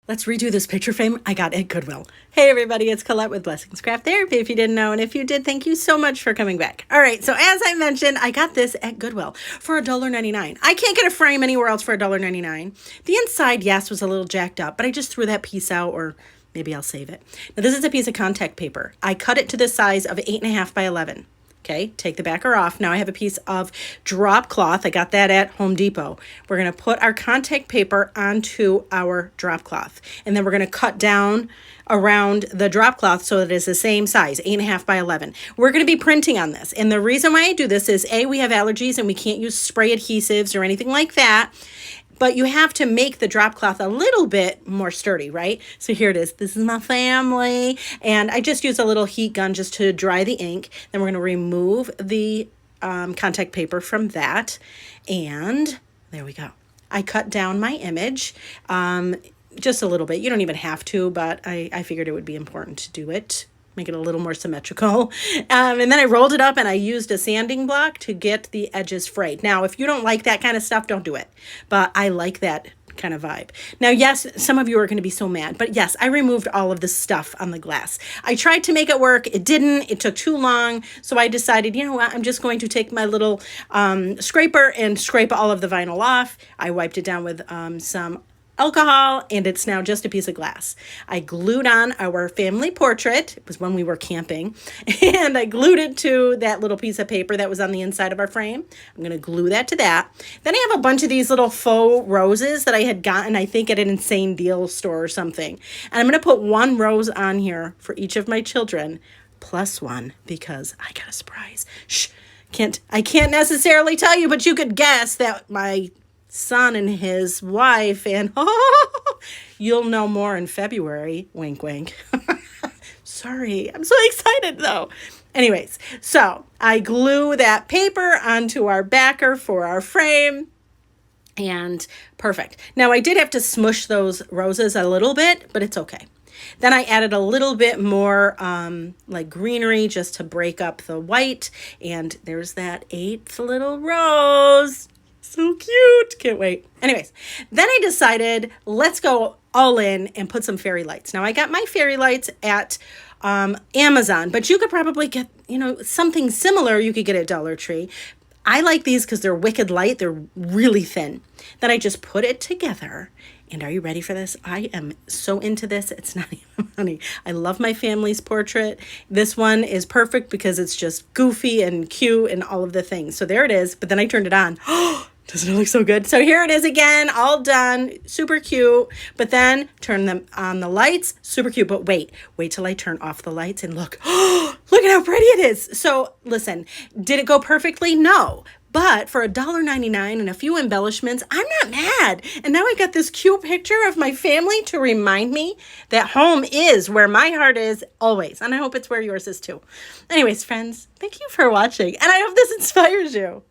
Let's redo this picture frame I got at Goodwill. Hey everybody, it's Colette with Blessings Craft Therapy if you didn't know, and if you did, thank you so much for coming back. All right, so as I mentioned, I got this at Goodwill for $1.99. I can't get a frame anywhere else for $1.99. The inside, yes, was a little jacked up, but I just threw that piece out, or maybe I'll save it. Now this is a piece of contact paper. I cut it to the size of 8.5 by 11. Okay, take the backer off. Now I have a piece of drop cloth. I got that at Home Depot. We're going to put our contact paper onto our drop cloth. And then we're going to cut down around the drop cloth so that it's the same size, 8.5 by 11. We're going to be printing on this. And the reason why I do this is, A, we have allergies and we can't use spray adhesives or anything like that. But you have to make the drop cloth a little bit more sturdy, right? So here it is. This is my family. And I just use a little heat gun just to dry the ink. Then we're going to remove the contact paper from that. And there we go. I cut down my image just a little bit. You don't even have to, but I figured it would be important to do it. Make it a little more symmetrical. And then I rolled it up and I used a sanding block to get the edges frayed. Now, if you don't like that kind of stuff, don't do it. But I like that kind of vibe. Now, yes, some of you are going to be so mad, but yes, I removed all of the stuff on the glass. I tried to make it work. It didn't. It took too long. So I decided, you know what, I'm just going to take my little scraper and scrape all of the vinyl off. I wiped it down with some alcohol, and it's now just a piece of glass. I glued on our family portrait. It was when we were camping, and I glued it to that little piece of paper that was on the inside of our frame. I'm going to glue that to that. Then I have a bunch of these little faux roses that I had gotten, I think, at an Insane Deal store or something. And I'm going to put one rose on here for each of my children, plus one, because I got a surprise. Shh, I can't necessarily tell you, but you could guess that my son and his wife, and you'll know more in February. Wink, wink. Sorry, I'm so excited though. Anyways, so I glue that paper onto our backer for our frame, and perfect. Now I did have to smush those roses a little bit, but it's okay. Then I added a little bit more like greenery just to break up the white, and there's that 8th little rose. So cute. Can't wait. Anyways, then I decided, let's go all in and put some fairy lights. Now, I got my fairy lights at Amazon, but you could probably get, something similar you could get at Dollar Tree. I like these because they're wicked light. They're really thin. Then I just put it together. And are you ready for this? I am so into this. It's not even funny. I love my family's portrait. This one is perfect because it's just goofy and cute and all of the things. So there it is. But then I turned it on. Doesn't it look so good? So here it is again, all done, super cute. But then turn them on the lights, super cute. But wait till I turn off the lights and look. Look at how pretty it is. So listen, did it go perfectly? No. But for $1.99 and a few embellishments, I'm not mad. And now I got this cute picture of my family to remind me that home is where my heart is always. And I hope it's where yours is too. Anyways, friends, thank you for watching. And I hope this inspires you.